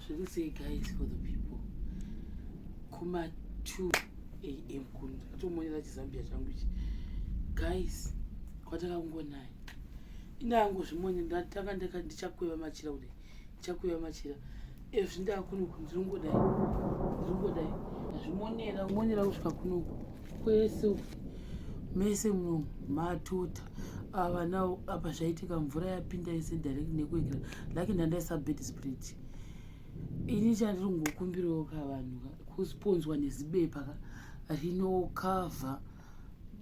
should we say, guys, for the people? Kuma 2 a.m. Guys, kwatakangonaya inango zvimwe ndatanga ndichakweva machira kudai ndichakweva machira zvindakunuku ndiringodai zvimonera kusvika kunuku kwese mese munomu matota ava nawo apa zvaitika mvura yapinda yese direct nekuekera laki ndandaisa bed spirit ini chandiri kungokumbirawo kavanhu kusponzwa nezibepa rinokavha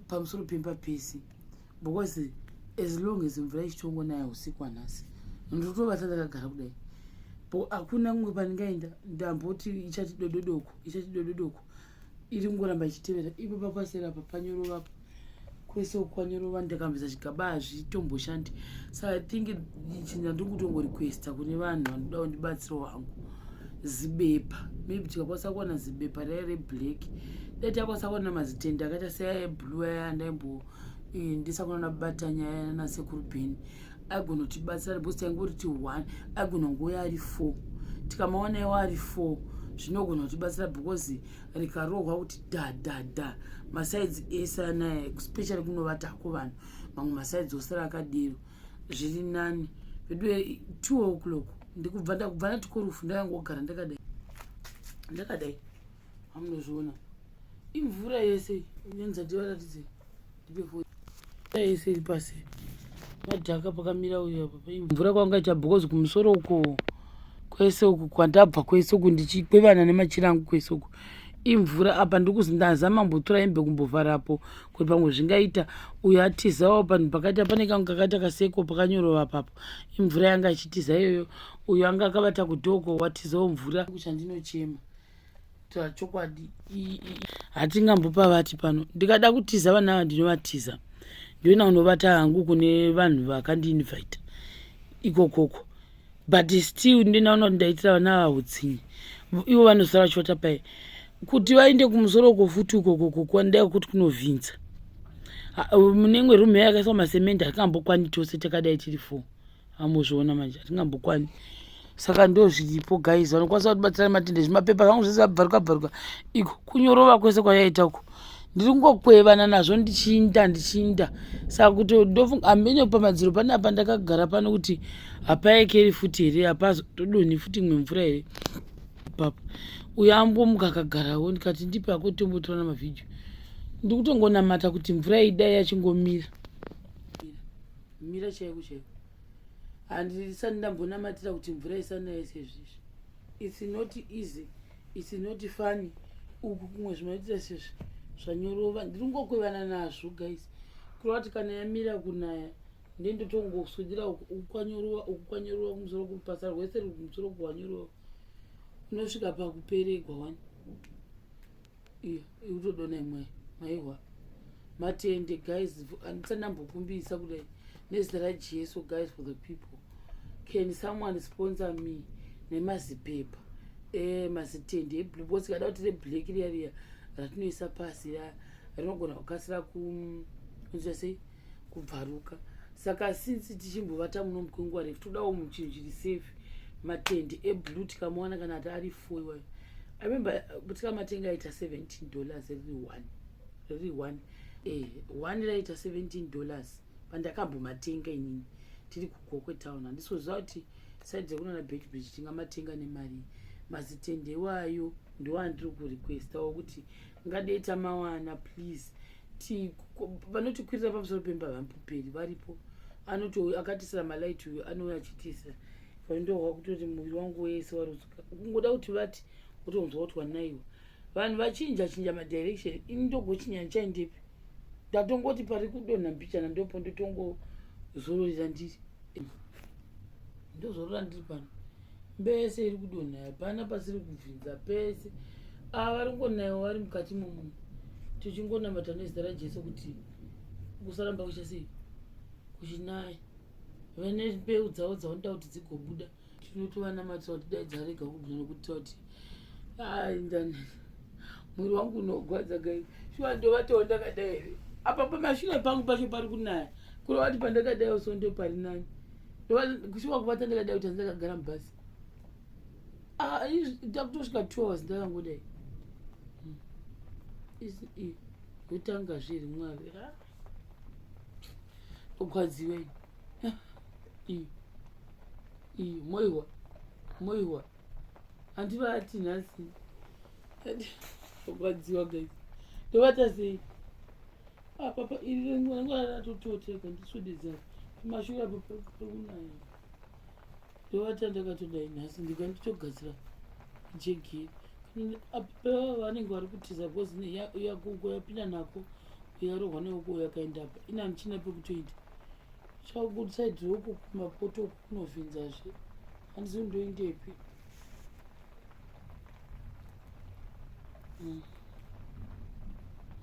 pamusoro pemba pesi because as long as mvura ichitongonaya usiku wanhasi ndotobata ndakagara kudai hakuna mumwe pandingaenda ndamboti ichati dododoko iri kungoramba ichitevera ipo papasera apa panyorovapa kwese kwanyorova ndakambisa chigaba hazvitomboshandi so I think chinda ndikutongoriquesta kune vanhu vanoda kundibatsiro wangu zibepa maybe tikakwanisa kuwana zibepa rai reblack dai takwanisa kuwana mazitende akaita seaya eblue aya ndaimbo ndisakuona batanya aya nasekuru bheni agona kutibatsira because taingori ti 1 agona nguya ari 4 tikamaona iwo ari 4 zvinogona kutibatsira because rikarohwa kuti da masides ese anaya especially kunovatako vanhu mamwe masides osara akadero zviri nani vedue 2 o'clock ndikubva natikorufu ndakangogara ndakadai hamunozviona imvura yese nenza ndivaratidze ndipe yese iri pasi madhaka pakamira uyo apa mvura kwangaita because kumusoro uko kwese uku kwandabva kwese uku ndichikwevana nemachirangu kwese uku imvura apa ndikuzi ndazama mbotora hembe kumbovharapo kuti pamwe zvingaita uyo atizawo panhu pakaita pane kangu kakaita kaseko pakanyorova papo imvura yanga ichitiza iyoyo uyo anga akavata kudhoko watizawo mvura kuchandinochema chokwadi hatingambopa vati pano ndikada kutiza vana ava ndinovatiza ndiona unovata hangu kune vanhu vakandiinvita ikokoko but still ndinaona kuti ndaitira vana ava utsinye ivo vanosara vachivata pai kuti vaende kumusoro kofuti ukokoko kwandai kuti kunovhinza munengwe rume yakaiswa masemende hatingambokwani tose takadai tiri 4 amuzviona manje hatingambokwani saka ndo zviripo guys vanokwanisa kutibatsira matende zvimapepa zvangu zvese abvaruka iko kunyorova kwese kwayaita uko ndiri kungokwevana nazvo ndichinda saka kuti ndofunga ambenyopa madziro pane apa ndakagara pano kuti hapaekeri futi here hapazotodonhi futi imwe mvura here papo uyo ambomuka akagarawo ndikati ndipe ako tombotora namavhidhiyo ndikutongonamata kuti mvura idai yachingomira chaiko handisati ndambonamatira kuti mvura isanaye sezvizvi it's not easy, it's not funny uku kumwe zvinoitira sezvi zvanyorova ndiri kungokwevana nazvo guys kurova kuti kana yamira kunaya ndendotongosudira ukwanyorova kumusoro kupasa rwese ruri kumusoro kuwanyorova unosvika pakuperegwa wani iyo ikutodona imwe maihwa matende guys handisati ndambokumbisa kudai nezita rajesu guys for the people can someone sponsor me nemazipepa mazitende eblue because kada kuti reblack riya ratinoisa pasi rinogona kukasira kunzasei kubvaruka saka since tichimbovata muno mukwenguva refu todawo muchinhu chiri safe matende eblue tikamaona kana ati ari 4 iwayo I remember tikamatenga aita $17 riri 1 raita $17 pandakambomatenga inini tiri kugokwetown handisozva kuti saidi dzekunana bedbridge tingamatenga nemari mazitende iwayo ndowandiri kurequestawo kuti ngadei tamawana please vanotikwirira pamusoro pemba vampuperi varipo anoti akatisira malaiti uyo anouya achitisa vandohwa kutoti muviri wangu wese waruzuka kungoda kuti vati utonzwa kuti wanaiwa vanhu vachinja madirection ini ndogochinyanya chaindepi ndatongoti pari kudonha mbichana ndopo ndotongozororera ndiri ndozorora ndiri pano mbese iri kudonha hapana pasiri kubvinza pese vari kungonaiwa vari mukati momunhu tichingonamata nezita rajesu kuti kusaramba kuchasei kuchinaya vane mbeu dzavo dzavanoda kuti dzigobuda tinotovanamatsira kuti dai dzarega kubvina nokuti kuti mwiri wangu unogwadza gai shuwa ndovatawo ndakadai here apa pamashure pangu pacho pari kunaya kurova kuti pandakadaiwo so ndo pari nani shuwa kuvata ndakadai kuti handakagara mubhasi takutosvika 2 hours ndakangodai yotanga zviri mwari ukwadziwei moiwa handivati nhasi ukwadziwa guys ndovata sei apapa iri ngwaratotooteka ndiswededzana pamashure apo pekunaya ndovata ndakatodai nhasi ndikanditogadzira jegeri apapa vanenge vari kutiza bhozi yakuko yapinda nako yarohwa neoko yakaenda apa ina michina pekutoita chakusaidhiwoko kumapoto kunovhinzazve handisi kundoindepi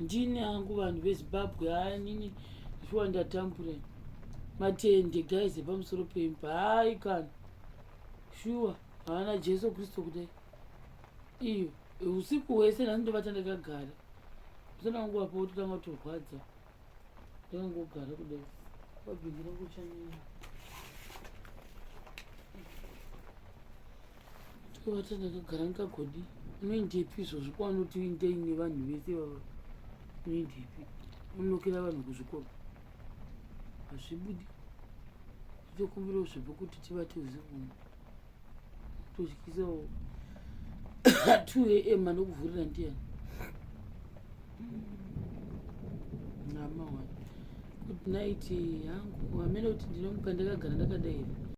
ndini hangu vanhu vezimbabwe nini shuwa ndatambura matende guys epamusoro peimba hai kana shuwa haana jesu kristu kudai iyo usiku hwese nhasi ndovata ndakagara musana wangu apo wototanga kutorwadza ndakangogara kudai wabhingi rangu chanini ndovata ndakagara ndikagodi unoindepi izvozvo kwaunoti uindei nevanhu vese vava unoindepi unokera vanhu kuzvikoro hazvibudi titokumbirawo zvekuti tivate usiku totyisawo 2 am anokuvhurira ndiani nama good night hangu hamene kuti ndinomuka ndakagara ndakadai here